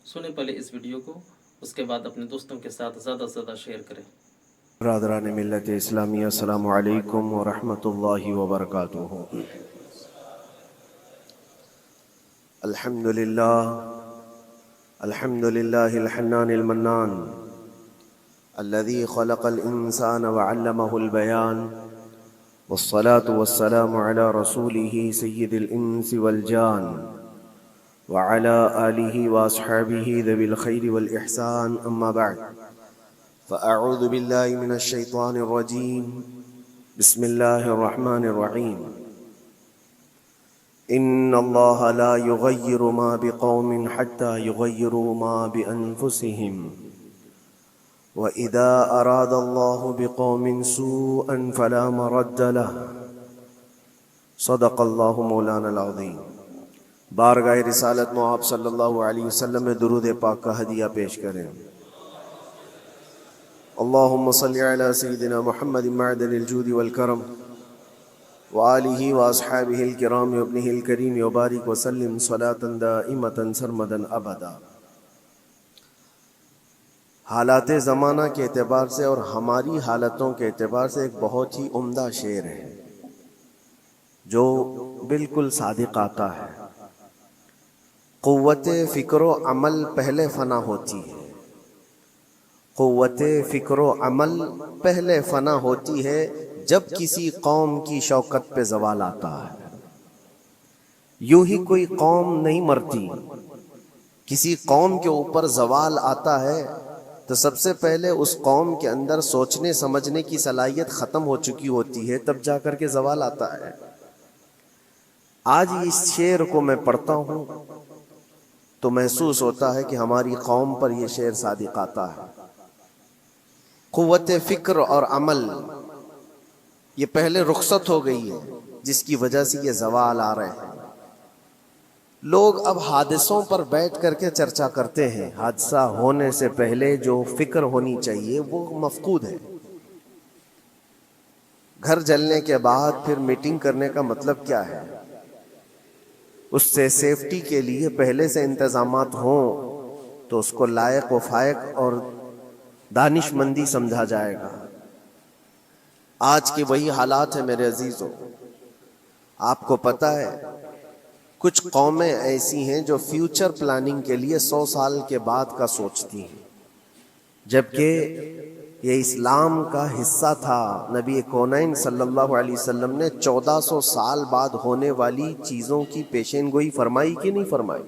سنیں پہلے اس ویڈیو کو، اس کے بعد اپنے دوستوں کے ساتھ زیادہ سے زیادہ شیئر کریں۔ برادران ملت اسلامی، السلام علیکم ورحمۃ اللہ وبرکاتہ۔ الحمد للہ الحنان المنان الذي خلق الإنسان وعلمه البيان، والصلاة والسلام على رسوله سيد الإنس والجان وعلى آله وأصحابه ذوي الخير والإحسان، أما بعد فأعوذ بالله من الشيطان الرجيم، بسم الله الرحمن الرحيم۔ إن الله لا يغير ما بقوم حتى يغيروا ما بأنفسهم، وإذا أراد الله بقوم سوءا فلا مرد له، صدق الله مولانا العظيم۔ بارگاہ رسالت مآب صلی اللہ علیہ وسلم میں درود پاک کا ہدیہ پیش کریں۔ اللہم صلی علی سیدنا محمد معدن الجود والکرم وآلہ واصحابہ الکرام وابنہ الکریم وبارک وسلم صلاة دائمة سرمدا ابدا۔ حالات زمانہ کے اعتبار سے اور ہماری حالتوں کے اعتبار سے ایک بہت ہی عمدہ شعر ہے جو بالکل صادق آتا ہے۔ قوت فکر و عمل پہلے فنا ہوتی ہے، قوت فکر و عمل پہلے فنا ہوتی ہے جب کسی قوم کی شوکت پہ زوال آتا ہے۔ یوں ہی کوئی قوم نہیں مرتی، کسی قوم کے اوپر زوال آتا ہے تو سب سے پہلے اس قوم کے اندر سوچنے سمجھنے کی صلاحیت ختم ہو چکی ہوتی ہے، تب جا کر کے زوال آتا ہے۔ آج اس شعر کو میں پڑھتا ہوں تو محسوس ہوتا ہے کہ ہماری قوم پر یہ شعر صادق آتا ہے۔ قوت فکر اور عمل یہ پہلے رخصت ہو گئی ہے، جس کی وجہ سے یہ زوال آ رہے ہیں۔ لوگ اب حادثوں پر بیٹھ کر کے چرچا کرتے ہیں، حادثہ ہونے سے پہلے جو فکر ہونی چاہیے وہ مفقود ہے۔ گھر جلنے کے بعد پھر میٹنگ کرنے کا مطلب کیا ہے؟ اس سے سیفٹی کے لیے پہلے سے انتظامات ہوں تو اس کو لائق و فائق اور دانش مندی سمجھا جائے گا۔ آج کے وہی حالات ہیں میرے عزیزوں۔ آپ کو پتہ ہے کچھ قومیں ایسی ہیں جو فیوچر پلاننگ کے لیے 100 سال کے بعد کا سوچتی ہیں، جبکہ یہ اسلام کا حصہ تھا۔ نبی کونین صلی اللہ علیہ وسلم نے 1400 سال بعد ہونے والی چیزوں کی پیشین گوئی فرمائی کہ نہیں فرمائی؟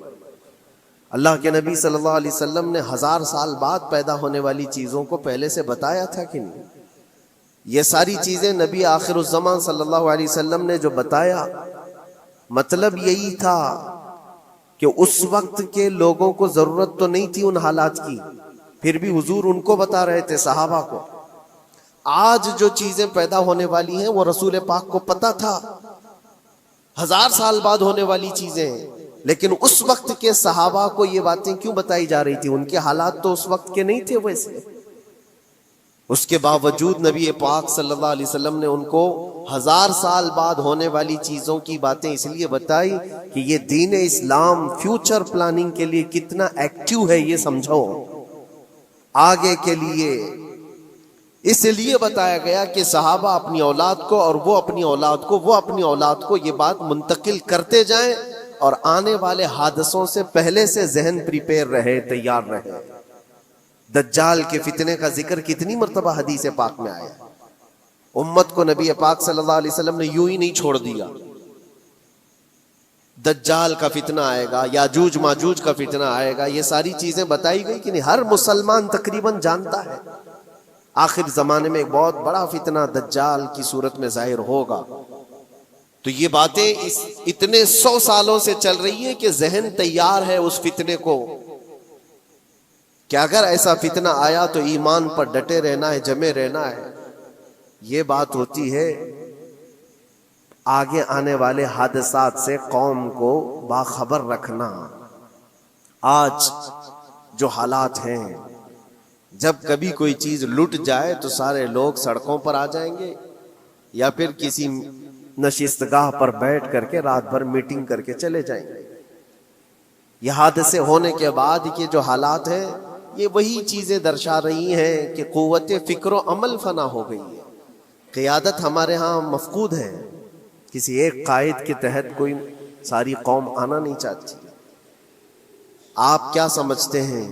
اللہ کے نبی صلی اللہ علیہ وسلم نے 1000 سال بعد پیدا ہونے والی چیزوں کو پہلے سے بتایا تھا کہ نہیں؟ یہ ساری چیزیں نبی آخر الزمان صلی اللہ علیہ وسلم نے جو بتایا، مطلب یہی تھا کہ اس وقت کے لوگوں کو ضرورت تو نہیں تھی ان حالات کی، پھر بھی حضور ان کو بتا رہے تھے، صحابہ کو۔ آج جو چیزیں پیدا ہونے والی ہیں وہ رسول پاک کو پتا تھا، 1000 سال بعد ہونے والی چیزیں، لیکن اس وقت کے صحابہ کو یہ باتیں کیوں بتائی جا رہی تھی؟ ان کے حالات تو اس وقت کے نہیں تھے ویسے۔ اس کے باوجود نبی پاک صلی اللہ علیہ وسلم نے ان کو 1000 سال بعد ہونے والی چیزوں کی باتیں اس لیے بتائی کہ یہ دین اسلام فیوچر پلاننگ کے لیے کتنا ایکٹیو ہے یہ سمجھو، آگے کے لیے۔ اس لیے بتایا گیا کہ صحابہ اپنی اولاد کو اور وہ اپنی اولاد کو یہ بات منتقل کرتے جائیں اور آنے والے حادثوں سے پہلے سے ذہن پریپیئر رہے، تیار رہے۔ دجال کے فتنے کا ذکر کتنی مرتبہ حدیث پاک میں آیا۔ امت کو نبی پاک صلی اللہ علیہ وسلم نے یوں ہی نہیں چھوڑ دیا۔ دجال کا فتنہ آئے گا، یاجوج ماجوج کا فتنہ آئے گا، یہ ساری چیزیں بتائی گئی کہ نہیں؟ ہر مسلمان تقریباً جانتا ہے آخر زمانے میں ایک بہت بڑا فتنہ دجال کی صورت میں ظاہر ہوگا۔ تو یہ باتیں اتنے 100 سالوں سے چل رہی ہیں کہ ذہن تیار ہے اس فتنے کو کہ اگر ایسا فتنہ آیا تو ایمان پر ڈٹے رہنا ہے، جمے رہنا ہے۔ یہ بات ہوتی ہے آگے آنے والے حادثات سے قوم کو باخبر رکھنا۔ آج جو حالات ہیں، جب کبھی کوئی چیز لٹ جائے تو سارے لوگ سڑکوں پر آ جائیں گے، یا پھر کسی نشستگاہ پر بیٹھ کر کے رات بھر میٹنگ کر کے چلے جائیں گے۔ یہ حادثے ہونے کے بعد کے جو حالات ہیں یہ وہی چیزیں درشا رہی ہیں کہ قوت فکر و عمل فنا ہو گئی ہے. قیادت ہمارے ہاں مفقود ہے. کسی ایک قائد کے تحت کوئی ساری قوم آنا نہیں چاہتی. آپ کیا سمجھتے ہیں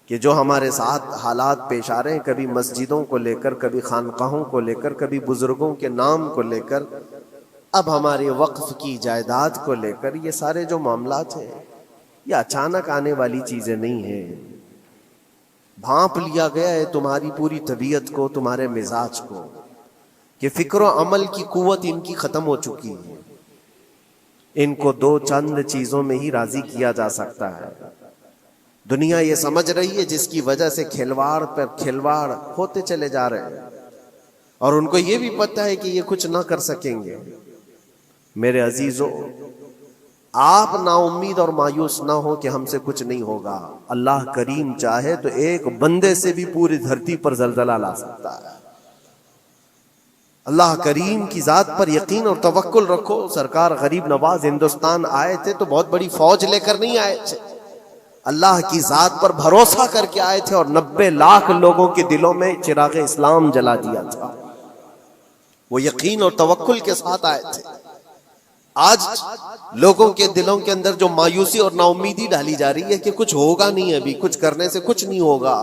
کہ جو ہمارے ساتھ حالات پیش آ رہے ہیں، کبھی مسجدوں کو لے کر، کبھی خانقاہوں کو لے کر، کبھی بزرگوں کے نام کو لے کر، اب ہمارے وقف کی جائیداد کو لے کر، یہ سارے جو معاملات ہیں یہ اچانک آنے والی چیزیں نہیں ہیں. بھانپ لیا گیا ہے تمہاری پوری طبیعت کو، تمہارے مزاج کو، کہ فکر و عمل کی قوت ان کی ختم ہو چکی ہے. ان کو دو چند چیزوں میں ہی راضی کیا جا سکتا ہے. دنیا یہ سمجھ رہی ہے، جس کی وجہ سے کھلواڑ پر کھلواڑ ہوتے چلے جا رہے ہیں، اور ان کو یہ بھی پتہ ہے کہ یہ کچھ نہ کر سکیں گے. میرے عزیزو، آپ نا امید اور مایوس نہ ہو کہ ہم سے کچھ نہیں ہوگا. اللہ کریم چاہے تو ایک بندے سے بھی پوری دھرتی پر زلزلہ لا سکتا ہے. اللہ کریم کی ذات پر یقین اور توکل رکھو. سرکار غریب نواز ہندوستان آئے تھے تو بہت بڑی فوج لے کر نہیں آئے تھے، اللہ کی ذات پر بھروسہ کر کے آئے تھے، اور 90 لاکھ لوگوں کے دلوں میں چراغ اسلام جلا دیا تھا. وہ یقین اور توکل کے ساتھ آئے تھے. آج لوگوں کے دلوں کے اندر جو مایوسی اور نا امیدی ڈالی جا رہی ہے کہ کچھ ہوگا نہیں، ابھی کچھ کرنے سے کچھ نہیں ہوگا،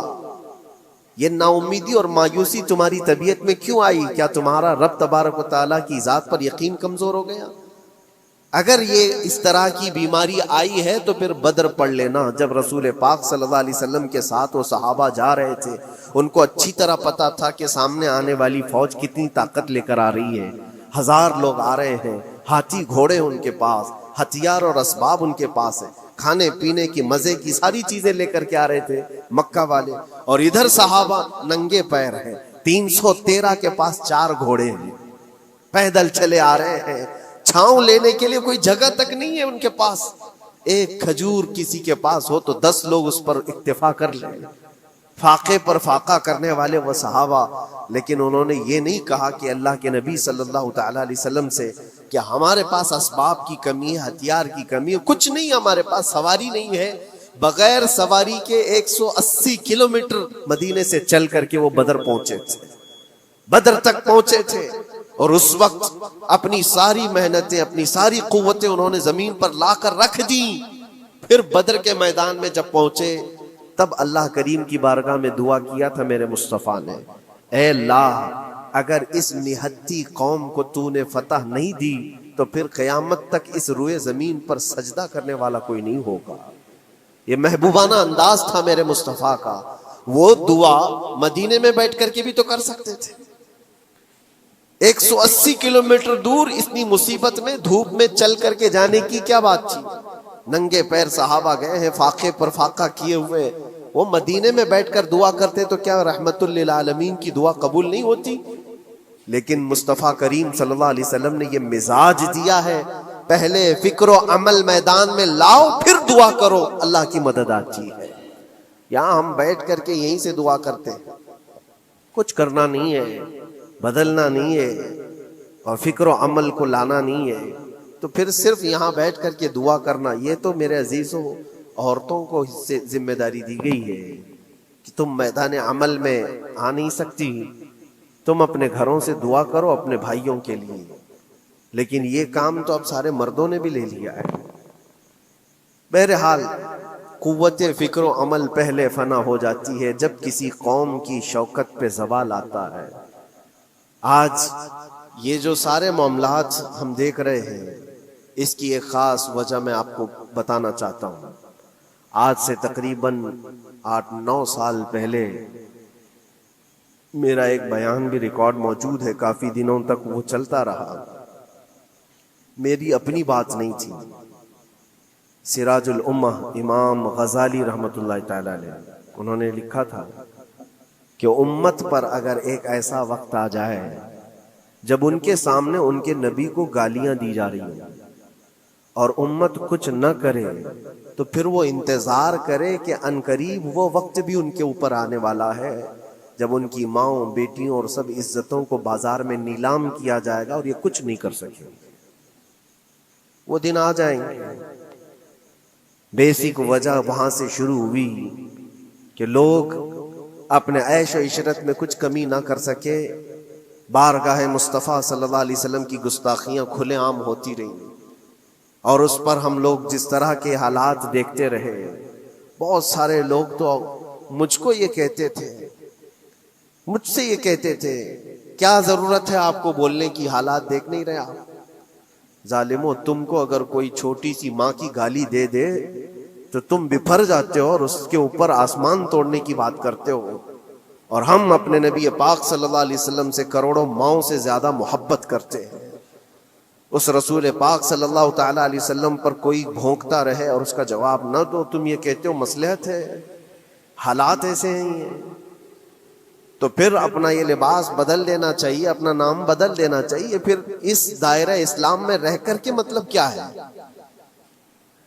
یہ نا امیدی اور مایوسی تمہاری طبیعت میں کیوں آئی؟ کیا تمہارا رب تبارک و تعالیٰ کی ذات پر یقین کمزور ہو گیا؟ اگر یہ اس طرح کی بیماری آئی ہے تو پھر بدر پڑھ لینا. جب رسول پاک صلی اللہ علیہ وسلم کے ساتھ وہ صحابہ جا رہے تھے، ان کو اچھی طرح پتا تھا کہ سامنے آنے والی فوج کتنی طاقت لے کر آ رہی ہے. 1000 لوگ آ رہے ہیں، ہاتھی گھوڑے ان کے پاس، ہتھیار اور اسباب ان کے پاس ہے، کھانے پینے کی مزے کی ساری چیزیں لے کر کے آ رہے تھے مکہ والے. اور ادھر صحابہ ننگے پیر ہیں، 313 کے پاس 4 گھوڑے ہیں، پیدل چلے آ رہے ہیں. چھاؤں لینے کے لیے کوئی جگہ تک نہیں ہے ان کے پاس. ایک کھجور کسی کے پاس ہو تو 10 لوگ اس پر اکتفا کر لیں. فاقے پر فاقہ کرنے والے وہ صحابہ، لیکن انہوں نے یہ نہیں کہا کہ اللہ کے نبی صلی اللہ تعالی علیہ وسلم سے کہ ہمارے پاس اسباب کی کمی ہے، ہتھیار کی کمی ہے، کچھ نہیں، ہمارے پاس سواری نہیں ہے. بغیر سواری کے 180 کلومیٹر مدینے سے چل کر کے وہ بدر پہنچے تھے، بدر تک پہنچے تھے. اور اس وقت اپنی ساری محنتیں، اپنی ساری قوتیں انہوں نے زمین پر لا کر رکھ دی. پھر بدر کے میدان میں جب پہنچے تب اللہ کریم کی بارگاہ میں دعا کیا تھا میرے مصطفیٰ نے، اے اللہ اگر اس نہتی قوم کو تو نے فتح نہیں دی تو پھر قیامت تک اس روئے زمین پر سجدہ کرنے والا کوئی نہیں ہوگا. یہ محبوبانہ انداز تھا میرے مصطفیٰ کا. وہ دعا مدینے میں بیٹھ کر کے بھی تو کر سکتے تھے. 180 کلومیٹر دور اتنی مصیبت میں دھوپ میں چل کر کے جانے کی کیا بات تھی؟ ننگے پیر صحابہ گئے ہیں، فاقے پر فاقہ کیے ہوئے. وہ مدینے میں بیٹھ کر دعا کرتے تو کیا رحمت للعالمین کی دعا قبول نہیں ہوتی؟ لیکن مصطفیٰ کریم صلی اللہ علیہ وسلم نے یہ مزاج دیا ہے، پہلے فکر و عمل میدان میں لاؤ پھر دعا کرو، اللہ کی مدد آتی ہے. یہاں ہم بیٹھ کر کے یہیں سے دعا کرتے ہیں، کچھ کرنا نہیں ہے، بدلنا نہیں ہے، اور فکر و عمل کو لانا نہیں ہے، تو پھر صرف یہاں بیٹھ کر کے دعا کرنا. یہ تو میرے عزیزوں عورتوں کو اس سے ذمہ داری دی گئی ہے کہ تم میدان عمل میں آ نہیں سکتی، تم اپنے گھروں سے دعا کرو اپنے بھائیوں کے لیے. لیکن یہ کام تو اب سارے مردوں نے بھی لے لیا ہے. بہرحال قوت فکر و عمل پہلے فنا ہو جاتی ہے جب کسی قوم کی شوکت پہ زوال آتا ہے. آج یہ جو سارے معاملات ہم دیکھ رہے ہیں، اس کی ایک خاص وجہ میں آپ کو بتانا چاہتا ہوں. آج سے تقریباً 8-9 سال پہلے میرا ایک بیان بھی ریکارڈ موجود ہے، کافی دنوں تک وہ چلتا رہا. میری اپنی بات نہیں تھی، سراج الامہ امام غزالی رحمت اللہ تعالی علیہ انہوں نے لکھا تھا کہ امت پر اگر ایک ایسا وقت آ جائے جب ان کے سامنے ان کے نبی کو گالیاں دی جا رہی ہیں اور امت کچھ نہ کرے، تو پھر وہ انتظار کرے کہ عنقریب وہ وقت بھی ان کے اوپر آنے والا ہے جب ان کی ماؤں، بیٹیوں اور سب عزتوں کو بازار میں نیلام کیا جائے گا اور یہ کچھ نہیں کر سکے. وہ دن آ جائیں گے. بیسک وجہ وہاں سے شروع ہوئی کہ لوگ اپنے عیش و عشرت میں کچھ کمی نہ کر سکے، بارگاہ مصطفیٰ صلی اللہ علیہ وسلم کی گستاخیاں کھلے عام ہوتی رہیں، اور اس پر ہم لوگ جس طرح کے حالات دیکھتے رہے۔ بہت سارے لوگ تو مجھ کو یہ کہتے تھے، مجھ سے یہ کہتے تھے، کیا ضرورت ہے آپ کو بولنے کی، حالات دیکھ نہیں رہے آپ؟ ظالمو، تم کو اگر کوئی چھوٹی سی ماں کی گالی دے دے تو تم بپھر جاتے ہو اور اس کے اوپر آسمان توڑنے کی بات کرتے ہو، اور ہم اپنے نبی پاک صلی اللہ علیہ وسلم سے کروڑوں ماؤں سے زیادہ محبت کرتے ہیں۔ اس رسول پاک صلی اللہ تعالی علیہ وسلم پر کوئی بھونکتا رہے اور اس کا جواب نہ دو، تم یہ کہتے ہو مصلحت ہے، حالات ایسے ہیں یہ، تو پھر اپنا یہ لباس بدل دینا چاہیے، اپنا نام بدل دینا چاہیے۔ پھر اس دائرہ اسلام میں رہ کر کے مطلب کیا ہے؟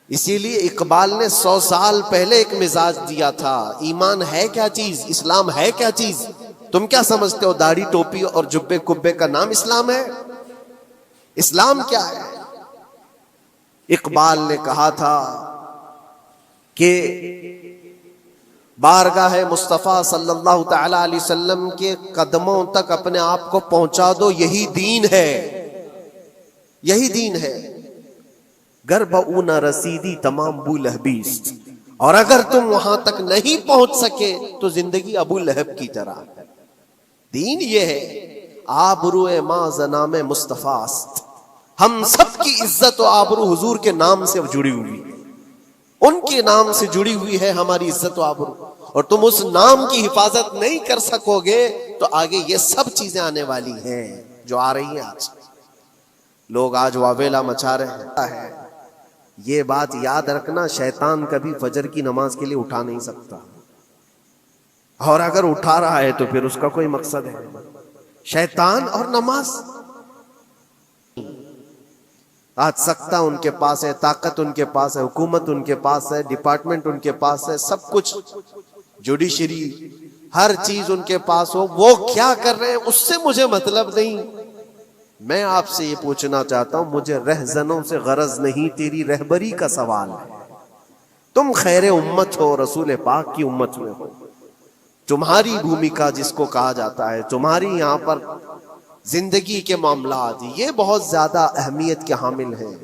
اسی لیے اقبال نے 100 سال پہلے ایک مزاج دیا تھا، ایمان ہے کیا چیز، اسلام ہے کیا چیز؟ تم کیا سمجھتے ہو داڑھی ٹوپی اور جبے کبے کا نام اسلام ہے؟ اسلام کیا ہے؟ اقبال نے کہا تھا کہ بارگاہ مصطفیٰ صلی اللہ تعالی علیہ وسلم کے قدموں تک اپنے آپ کو پہنچا دو، یہی دین ہے، یہی دین ہے۔ گر بہو نہ رسیدی تمام ابو لہبیست، اور اگر تم وہاں تک نہیں پہنچ سکے تو زندگی ابو لہب کی طرح۔ دین یہ ہے، آبرو ماں زنام مصطفیٰ است، ہم سب کی عزت و آبرو حضور کے نام سے جڑی ہوئی، ان کے نام سے جڑی ہوئی ہے ہماری عزت و آبرو، اور تم اس نام کی حفاظت نہیں کر سکو گے تو آگے یہ سب چیزیں آنے والی ہیں جو آ رہی ہیں۔ آج لوگ آج واویلا مچا رہے ہیں۔ یہ بات یاد رکھنا، شیطان کبھی فجر کی نماز کے لیے اٹھا نہیں سکتا، اور اگر اٹھا رہا ہے تو پھر اس کا کوئی مقصد ہے۔ شیطان اور نماز، آج سختہ ان کے پاس ہے، طاقت ان کے پاس ہے، حکومت ان کے پاس ہے، ڈپارٹمنٹ ان کے پاس ہے، سب کچھ، جوڈیشری، ہر چیز ان کے پاس ہو، وہ کیا کر رہے ہیں اس سے مجھے مطلب نہیں۔ میں آپ سے یہ پوچھنا چاہتا ہوں، مجھے رہزنوں سے غرض نہیں، تیری رہبری کا سوال ہے۔ تم خیر امت ہو، رسول پاک کی امت میں ہو، تمہاری بھومکا جس کو کہا جاتا ہے، تمہاری یہاں پر زندگی کے معاملات یہ بہت زیادہ اہمیت کے حامل ہیں۔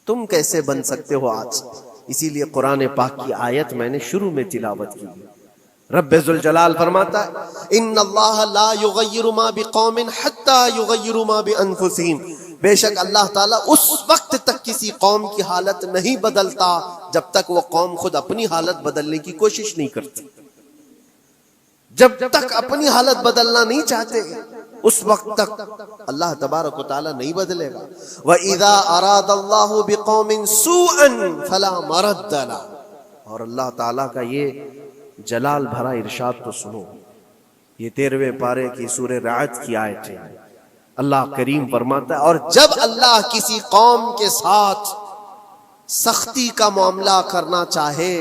تم کیسے بن سکتے ہو آج؟ اسی لیے قرآن پاک کی آیت میں نے شروع میں تلاوت کی۔ رب ذوالجلال فرماتا ہے ان اللہ لا یغیر ما بقوم حتی یغیروا ما بانفسہم، بے شک اللہ تعالیٰ اس وقت تک کسی قوم کی حالت نہیں بدلتا جب تک وہ قوم خود اپنی حالت بدلنے کی کوشش نہیں کرتی۔ جب تک اپنی حالت بدلنا نہیں چاہتے اس وقت تک اللہ تبارک و تعالیٰ نہیں بدلے گا۔ وَإِذَا أَرَادَ اللَّهُ بِقَوْمٍ سُوءًا فَلَا مَرَدَّ لَهُ، اور اللہ تعالیٰ کا یہ جلال بھرا ارشاد تو سنو، یہ 13ویں پارے کی سورہ رعد کی آیت ہے۔ اللہ کریم فرماتا ہے، اور جب اللہ کسی قوم کے ساتھ سختی کا معاملہ کرنا چاہے،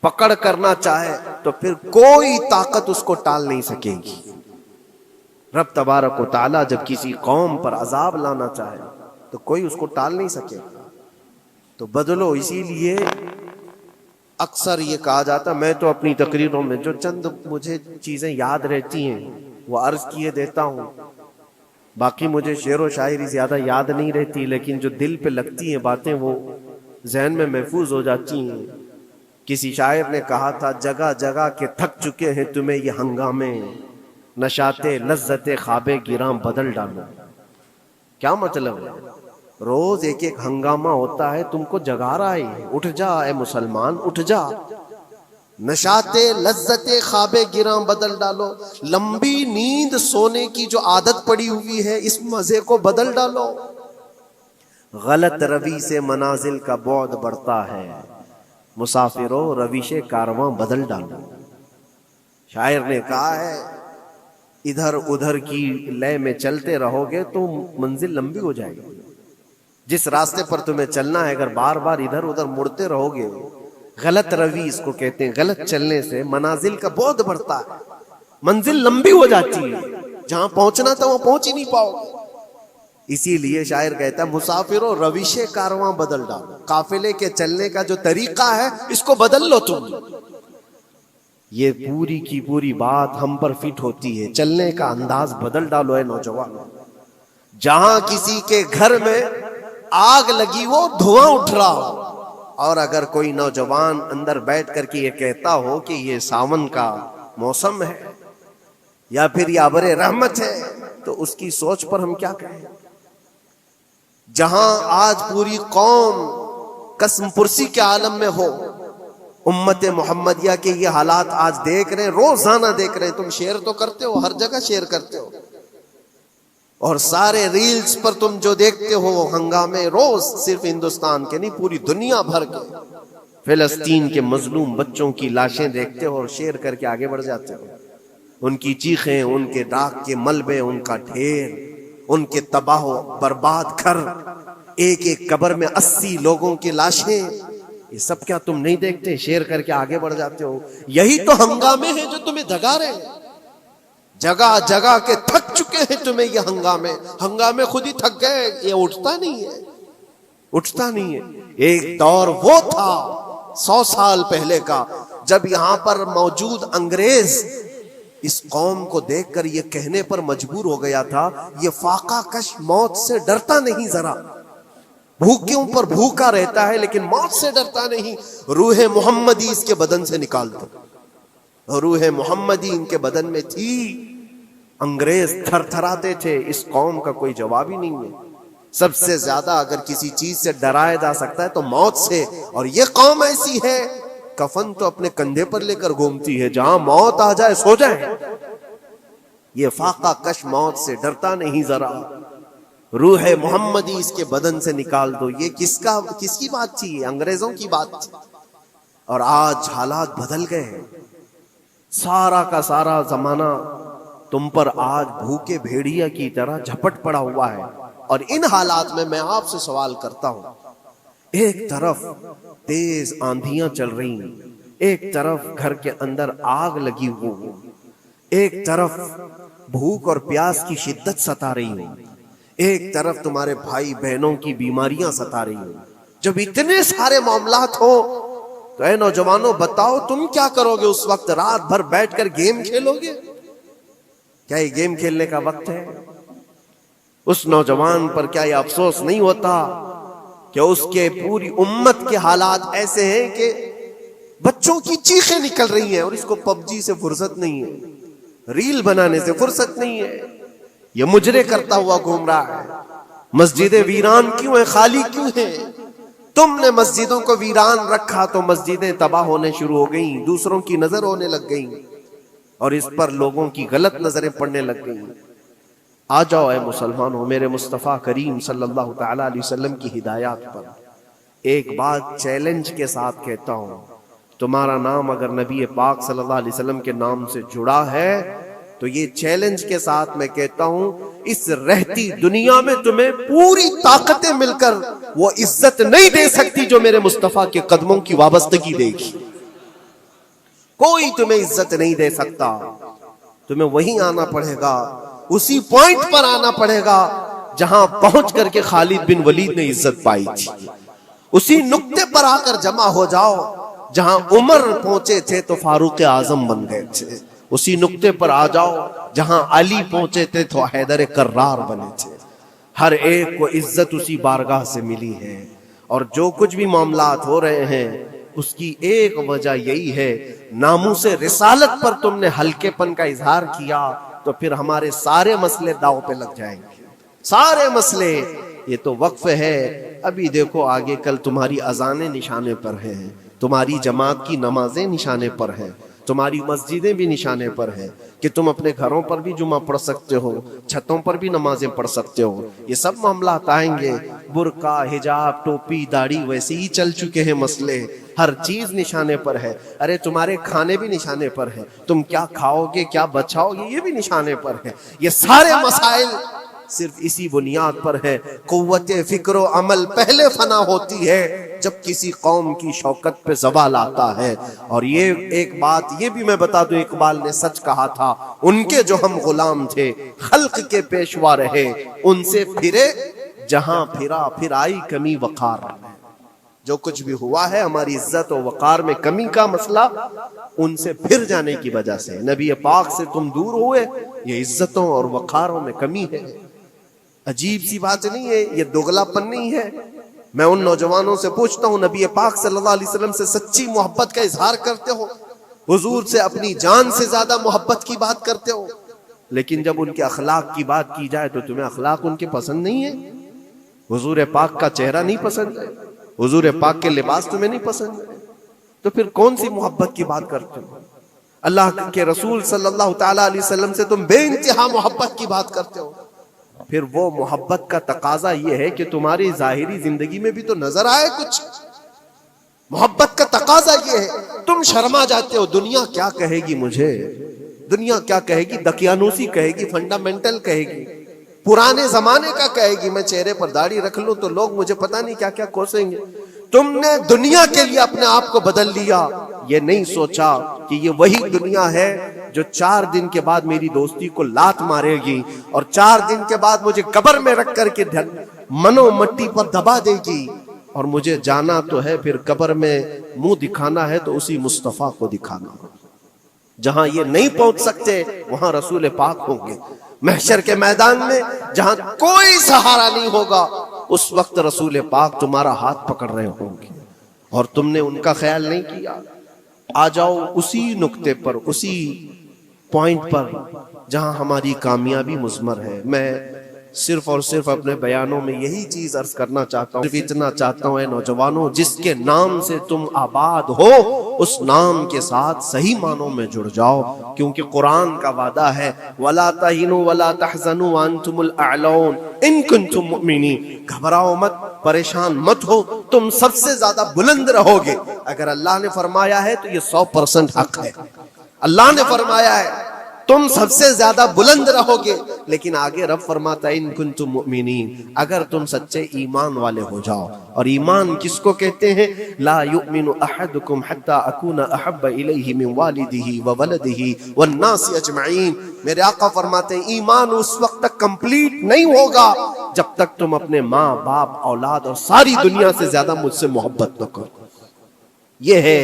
پکڑ کرنا چاہے، تو پھر کوئی طاقت اس کو ٹال نہیں سکے گی۔ رب تبارک و تعالیٰ جب کسی قوم پر عذاب لانا چاہے تو کوئی اس کو ٹال نہیں سکے، تو بدلو۔ اسی لیے اکثر یہ کہا جاتا، میں تو اپنی تقریروں میں جو چند مجھے چیزیں یاد رہتی ہیں وہ عرض کیے دیتا ہوں، باقی مجھے شعر و شاعری زیادہ یاد نہیں رہتی، لیکن جو دل پہ لگتی ہیں باتیں وہ ذہن میں محفوظ ہو جاتی ہیں۔ کسی شاعر نے کہا تھا، جگہ جگہ کے تھک چکے ہیں تمہیں یہ ہنگامے، نشاط لذت خواب گراں بدل ڈالو۔ کیا مطلب ہے؟ روز ایک ایک ہنگامہ ہوتا ہے، تم کو جگا رہا ہے، اٹھ جا اے مسلمان، اٹھ جا، نشاط لذت خواب گراں بدل ڈالو، لمبی نیند سونے کی جو عادت پڑی ہوئی ہے اس مزے کو بدل ڈالو۔ غلط روی سے منازل کا بعد بڑھتا ہے، مسافروں رویش کارواں بدل ڈالو۔ شاعر نے کہا ہے، ادھر ادھر کی لے میں چلتے رہو گے تو منزل لمبی ہو جائے گی۔ جس راستے پر تمہیں چلنا ہے اگر بار بار ادھر ادھر مڑتے رہو گے، غلط روی اس کو کہتے ہیں، غلط چلنے سے منازل کا بعد بڑھتا ہے، منزل لمبی ہو جاتی ہے، جہاں پہنچنا تھا وہاں پہنچ ہی نہیں پاؤ گے۔ اسی لیے شاعر کہتا ہے مسافروں روش کارواں بدل ڈالو، قافلے کے چلنے کا جو طریقہ ہے اس کو بدل لو تم۔ یہ پوری کی پوری بات ہم پر فٹ ہوتی ہے، چلنے کا انداز بدل ڈالو اے نوجوان۔ جہاں کسی کے گھر میں آگ لگی وہ دھواں اٹھ رہا ہو، اور اگر کوئی نوجوان اندر بیٹھ کر کے یہ کہتا ہو کہ یہ ساون کا موسم ہے یا پھر یہ ابر رحمت ہے، تو اس کی سوچ پر ہم کیا کہیں؟ جہاں آج پوری قوم قسم پرسی کے عالم میں ہو، امت محمدیہ کے یہ حالات آج دیکھ رہے ہیں، روزانہ دیکھ رہے ہیں۔ تم شیئر تو کرتے ہو، ہر جگہ شیئر کرتے ہو، اور سارے ریلز پر تم جو دیکھتے ہو ہنگامے روز، صرف ہندوستان کے نہیں پوری دنیا بھر کے فلسطین کے مظلوم بچوں کی لاشیں دیکھتے ہو اور شیئر کر کے آگے بڑھ جاتے ہو۔ ان کی چیخیں، ان کے راکھ کے ملبے، ان کا ڈھیر، ان کے تباہ و برباد گھر، ایک ایک قبر میں 80 لوگوں کی لاشیں، یہ سب کیا تم نہیں دیکھتے؟ شیئر کر کے آگے بڑھ جاتے ہو۔ یہی تو ہنگامے ہیں جو تمہیں دھگا رہے ہیں، جگہ جگہ کے تھک چکے ہیں تمہیں یہ ہنگامے خود ہی تھک گئے، یہ اٹھتا نہیں ہے۔ ایک دور وہ تھا 100 سال پہلے کا، جب یہاں پر موجود انگریز اس قوم کو دیکھ کر یہ کہنے پر مجبور ہو گیا تھا، یہ فاقہ کش موت سے ڈرتا نہیں، ذرا بھوکیوں پر بھوکا رہتا ہے لیکن موت سے ڈرتا نہیں۔ روح محمدی اس کے بدن سے نکال دو، روح محمدی ان کے بدن میں تھی، انگریز تھر تھراتے تھے۔ اس قوم کا کوئی جواب ہی نہیں ہے۔ سب سے زیادہ اگر کسی چیز سے ڈرایا جا سکتا ہے تو موت سے، اور یہ قوم ایسی ہے کفن تو اپنے کندھے پر لے کر گھومتی ہے، جہاں موت آ جائے سو جائے۔ یہ فاقہ کش موت سے ڈرتا نہیں ذرا، روح محمدی اس کے بدن سے نکال دو۔ یہ کس کی بات تھی؟ یہ انگریزوں کی بات تھی۔ اور آج حالات بدل گئے ہیں، سارا کا سارا زمانہ تم پر آج بھوکے بھیڑیا کی طرح جھپٹ پڑا ہوا ہے۔ اور ان حالات میں آپ سے سوال کرتا ہوں، ایک طرف تیز آندھیاں چل رہی ہیں، ایک طرف گھر کے اندر آگ لگی ہوئی، ایک طرف بھوک اور پیاس کی شدت ستا رہی ہے، ایک طرف تمہارے بھائی بہنوں کی بیماریاں ستا رہی ہیں۔ جب اتنے سارے معاملات ہو تو اے نوجوانوں بتاؤ تم کیا کرو گے اس وقت؟ رات بھر بیٹھ کر گیم کھیلو گے؟ کیا یہ گیم کھیلنے کا وقت ہے؟ اس نوجوان پر کیا یہ افسوس نہیں ہوتا کہ اس کے پوری امت کے حالات ایسے ہیں کہ بچوں کی چیخیں نکل رہی ہیں اور اس کو پب جی سے فرصت نہیں ہے، ریل بنانے سے فرصت نہیں ہے، یہ مجرے کرتا ہوا گھوم رہا ہے۔ مسجدیں ویران کیوں ہیں؟ خالی کیوں ہیں؟ تم نے مسجدوں کو ویران رکھا تو مسجدیں تباہ ہونے شروع ہو گئیں، دوسروں کی نظر ہونے لگ گئیں، اور اس پر لوگوں کی غلط نظریں پڑنے لگ گئیں۔ آ جاؤ اے مسلمانوں، میرے مصطفیٰ کریم صلی اللہ تعالیٰ علیہ وسلم کی ہدایات پر ایک بات چیلنج کے ساتھ کہتا ہوں، تمہارا نام اگر نبی پاک صلی اللہ علیہ وسلم کے نام سے جڑا ہے تو یہ چیلنج کے ساتھ میں کہتا ہوں، اس رہتی دنیا میں تمہیں پوری طاقتیں مل کر وہ عزت نہیں دے سکتی جو میرے مصطفیٰ کے قدموں کی وابستگی دے گی۔ کوئی تمہیں عزت نہیں دے سکتا، تمہیں وہیں آنا پڑے گا، اسی پوائنٹ پر آنا پڑے گا جہاں پہنچ کر کے خالد بن ولید نے عزت پائی تھی۔ اسی نقطے پر آ کر جمع ہو جاؤ جہاں عمر پہنچے تھے تو فاروق اعظم بن گئے تھے، اسی نقطے پر آ جاؤ جہاں علی پہنچے تھے تو حیدر کرار بنے تھے۔ ہر ایک کو عزت اسی بارگاہ سے ملی ہے، اور جو کچھ بھی معاملات ہو رہے ہیں اس کی ایک وجہ یہی ہے، ناموس رسالت پر تم نے ہلکے پن کا اظہار کیا تو پھر ہمارے سارے مسئلے داؤ پہ لگ جائیں گے، سارے مسئلے۔ یہ تو وقف ہے، ابھی دیکھو آگے کل تمہاری اذانیں نشانے پر ہیں، تمہاری جماعت کی نمازیں نشانے پر ہیں، تمہاری مسجدیں بھی نشانے پر ہیں کہ تم اپنے گھروں پر بھی جمعہ پڑھ سکتے ہو، چھتوں پر بھی نمازیں پڑھ سکتے ہو۔ یہ سب معاملات آئیں گے، برقع، حجاب، ٹوپی، داڑھی ویسے ہی چل چکے ہیں مسئلے، ہر چیز نشانے پر ہے۔ ارے تمہارے کھانے بھی نشانے پر ہیں، تم کیا کھاؤ گے، کیا بچاؤ گے، یہ بھی نشانے پر ہے۔ یہ سارے مسائل صرف اسی بنیاد پر ہے. قوت فکر و عمل پہلے فنا ہوتی ہے جب کسی قوم کی شوکت پہ زوال آتا ہے. اور یہ ایک بات یہ بھی میں بتا دوں، اقبال نے سچ کہا تھا، ان کے جو ہم غلام تھے خلق کے پیشوا رہے، ان سے پھرے جہاں پھرا پھر آئی کمی وقار. جو کچھ بھی ہوا ہے ہماری عزت و وقار میں کمی کا مسئلہ ان سے پھر جانے کی وجہ سے. نبی پاک سے تم دور ہوئے، یہ عزتوں اور وقاروں میں کمی ہے. عجیب سی بات نہیں ہے، یہ دوگلا پن نہیں ہے. میں ان نوجوانوں سے پوچھتا ہوں، نبی پاک صلی اللہ علیہ وسلم سے سچی محبت کا اظہار کرتے ہو، حضور سے اپنی جان سے زیادہ محبت کی بات کرتے ہو، لیکن جب ان کے اخلاق کی بات کی جائے تو تمہیں اخلاق ان کے پسند نہیں ہے. حضور پاک کا چہرہ نہیں پسند ہے، حضور پاک کے لباس تمہیں نہیں پسند ہے، تو پھر کون سی محبت کی بات کرتے ہو؟ اللہ کے رسول صلی اللہ تعالیٰ علیہ وسلم سے تم بے انتہا محبت کی بات کرتے ہو. پھر وہ محبت کا تقاضا یہ ہے کہ تمہاری ظاہری زندگی میں بھی تو نظر آئے کچھ. محبت کا تقاضا یہ ہے. تم شرما جاتے ہو، دنیا کیا کہے گی مجھے، دنیا کیا کہے گی، دقیانوسی کہے گی، فنڈامنٹل کہے گی، پرانے زمانے کا کہے گی. میں چہرے پر داڑھی رکھ لوں تو لوگ مجھے پتہ نہیں کیا کیا کوسیں گے. تم نے دنیا کے لیے اپنے آپ کو بدل لیا، یہ نہیں سوچا کہ یہ وہی دنیا ہے جو 4 دن کے بعد میری دوستی کو لات مارے گی اور 4 دن کے بعد مجھے قبر میں رکھ کر کے منو مٹی پر دبا دے گی. اور مجھے جانا تو ہے، پھر قبر میں منہ دکھانا ہے تو اسی مصطفیٰ کو دکھانا. جہاں یہ نہیں پہنچ سکتے وہاں رسول پاک ہوں گے. محشر کے میدان میں جہاں کوئی سہارا نہیں ہوگا اس وقت رسول پاک تمہارا ہاتھ پکڑ رہے ہوں گے اور تم نے ان کا خیال نہیں کیا. آ جاؤ اسی نقطے پر، اسی پوائنٹ پر جہاں ہماری کامیابی مضمر ہے. میں صرف اور صرف اپنے بیانوں میں یہی چیز عرض کرنا چاہتا ہوں، صرف اتنا چاہتا ہوں اے نوجوانوں، جس کے نام سے تم آباد ہو اس نام کے ساتھ صحیح معنوں میں جڑ جاؤ، کیونکہ قرآن کا وعدہ ہے وَلَا تَهِنُوا وَلَا تَحْزَنُوا وَأَنْتُمُ الْأَعْلَوْنَ إِن كُنتُم مُؤْمِنِينَ. گھبراؤ مت، پریشان مت ہو، تم سب سے زیادہ بلند رہو گے. اگر اللہ نے فرمایا ہے تو یہ 100% حق ہے. اللہ نے فرمایا ہے تم سب سے زیادہ بلند رہو گے، لیکن آگے رب فرماتا ہے ان کنتم مؤمنین، اگر تم سچے ایمان والے ہو جاؤ. اور ایمان کس کو کہتے ہیں؟ لا یؤمن احدکم حتی اکون احب الیہ من والدہ وولدہ والناس اجمعین. میرے آقا فرماتے ہیں ایمان اس وقت تک کمپلیٹ نہیں ہوگا جب تک تم اپنے ماں باپ اولاد اور ساری دنیا سے زیادہ مجھ سے محبت نہ کرو. یہ ہے.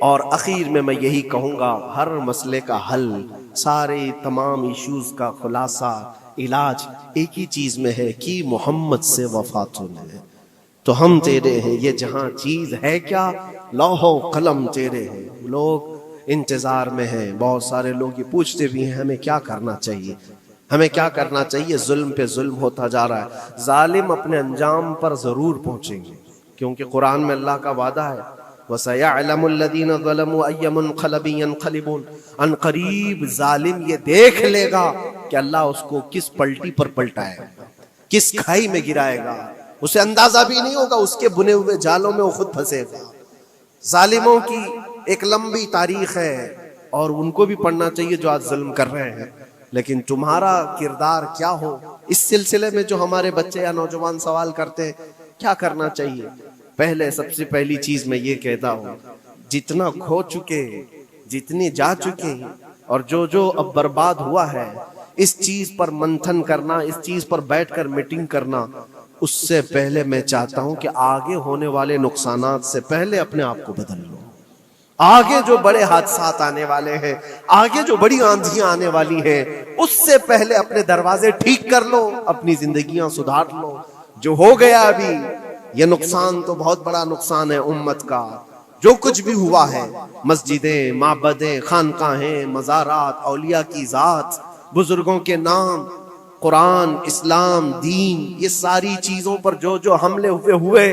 اور اخیر میں یہی کہوں گا، ہر مسئلے کا حل، سارے تمام ایشوز کا خلاصہ، علاج ایک ہی چیز میں ہے کہ محمد سے وفا ہے تو ہم تیرے ہیں. یہ جہاں چیز ہے کیا، لوح و قلم تیرے ہیں. لوگ انتظار میں ہیں، بہت سارے لوگ یہ پوچھتے بھی ہیں ہمیں کیا کرنا چاہیے، ہمیں کیا کرنا چاہیے. ظلم پہ ظلم ہوتا جا رہا ہے. ظالم اپنے انجام پر ضرور پہنچیں گے، کیونکہ قرآن میں اللہ کا وعدہ ہے وَسَيَعْلَمُ الَّذِينَ ظَلَمُوا أَيَّ مُنْقَلَبٍ يَنْقَلِبُونَ. ان قریب ظالم یہ دیکھ لے گا کہ اللہ اس کو کس پلٹی پر پلٹائے گا، کس کھائی میں گرائے گا. اسے اندازہ بھی نہیں ہوگا، اس کے بنے ہوئے جالوں میں وہ خود پھنسے گا. ظالموں کی ایک لمبی تاریخ ہے اور ان کو بھی پڑھنا چاہیے جو آج ظلم کر رہے ہیں. لیکن تمہارا کردار کیا ہو، اس سلسلے میں جو ہمارے بچے یا نوجوان سوال کرتے ہیں کیا کرنا چاہیے. پہلے سب سے پہلی چیز میں یہ کہتا ہوں، جتنا کھو چکے، جتنی جا چکے ہیں اور جو اب برباد ہوا ہے، اس چیز پر منتھن کرنا، اس چیز پر بیٹھ کر میٹنگ کرنا. اس سے پہلے میں چاہتا ہوں کہ آگے ہونے والے نقصانات سے پہلے اپنے آپ کو بدل لو. آگے جو بڑے حادثات آنے والے ہیں، آگے جو بڑی آندھیاں آنے والی ہیں، اس سے پہلے اپنے دروازے ٹھیک کر لو، اپنی زندگیاں سدھار لو. جو ہو گیا ابھی، یہ نقصان تو بہت بڑا نقصان ہے امت کا. جو کچھ بھی ہوا ہے، مسجدیں، معبدیں، خانقاہیں، مزارات، اولیاء کی ذات، بزرگوں کے نام، قرآن، اسلام، دین، یہ ساری چیزوں پر جو حملے ہوئے،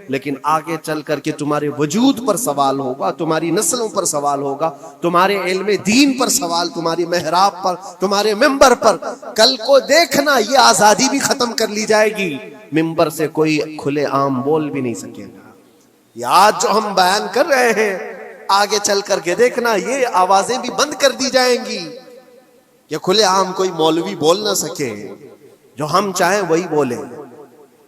لیکن آگے چل کر کے تمہارے وجود پر سوال ہوگا، تمہاری نسلوں پر سوال ہوگا، تمہارے علم دین پر سوال، تمہاری محراب پر، تمہارے ممبر پر. کل کو دیکھنا یہ آزادی بھی ختم کر لی جائے گی، ممبر سے کوئی کھلے عام بول بھی نہیں سکے گا. یہ آج جو ہم بیان کر رہے ہیں، آگے چل کر کے دیکھنا یہ آوازیں بھی بند کر دی جائیں گی کہ کھلے عام کوئی مولوی بول نہ سکے. جو ہم چاہیں وہی بولیں۔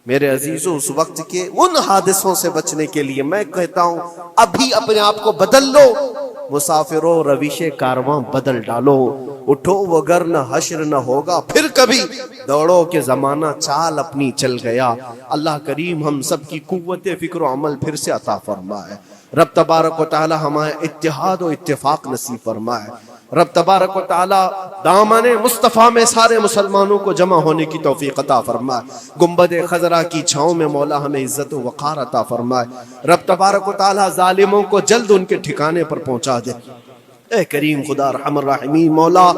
میرے عزیزوں، اس وقت کے ان حادثوں سے بچنے کے لیے میں کہتا ہوں ابھی اپنے آپ کو بدل لو، مسافروں روش کارواں بدل ڈالو، اٹھو وگرنہ حشر نہ ہوگا پھر کبھی، دوڑو کہ زمانہ چال اپنی چل گیا۔ اللہ کریم ہم سب کی قوت فکر و عمل پھر سے عطا فرمائے۔ رب تبارک و تعالی ہمیں اتحاد و اتفاق نصیب فرمائے۔ رب تبارک و تعالی دامن مصطفیٰ میں سارے مسلمانوں کو جمع ہونے کی توفیق عطا فرمائے۔ گنبد خضرا کی چھاؤں میں مولا ہمیں عزت و وقار عطا فرمائے۔ رب تبارک و تعالی ظالموں کو جلد ان کے ٹھکانے پر پہنچا دے۔ اے کریم خدا ارحم الراحمین، مولا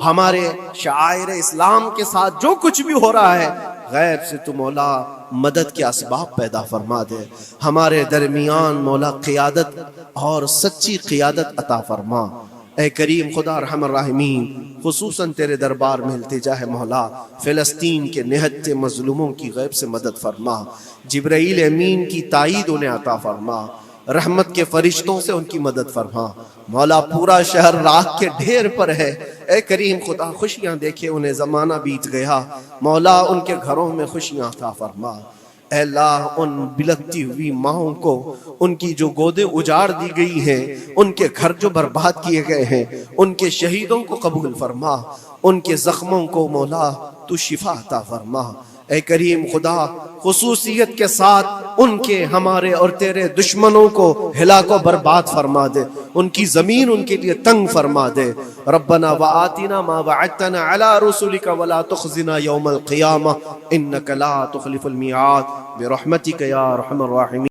ہمارے شعائر اسلام کے ساتھ جو کچھ بھی ہو رہا ہے غیب سے تو مولا مدد کے اسباب پیدا فرما دے۔ ہمارے درمیان مولا قیادت اور سچی قیادت عطا فرما۔ اے کریم خدا ارحم الراحمین، خصوصاً تیرے دربار میں التجا ہے مولا، فلسطین کے نہتے مظلوموں کی غیب سے مدد فرما۔ جبرائیل امین کی تائید انہیں عطا فرما، رحمت کے فرشتوں سے ان کی مدد فرما۔ مولا پورا شہر راکھ کے ڈھیر پر ہے، اے کریم خدا خوشیاں دیکھے انہیں زمانہ بیت گیا، مولا ان کے گھروں میں خوشیاں عطا فرما۔ اے اللہ ان بلکتی ہوئی ماؤں کو، ان کی جو گودیں اجاڑ دی گئی ہیں، ان کے گھر جو برباد کیے گئے ہیں، ان کے شہیدوں کو قبول فرما، ان کے زخموں کو مولا تو شفا عطا فرما۔ اے کریم خدا خصوصیت کے ساتھ ان کے ہمارے اور تیرے دشمنوں کو ہلاک و برباد فرما دے، ان کی زمین ان کے لیے تنگ فرما دے۔ ربنا وآتنا ما وعدتنا على رسلك ولا تخزنا يوم القيامة انك لا تخلف الميعاد برحمتك يا ارحم الراحمين۔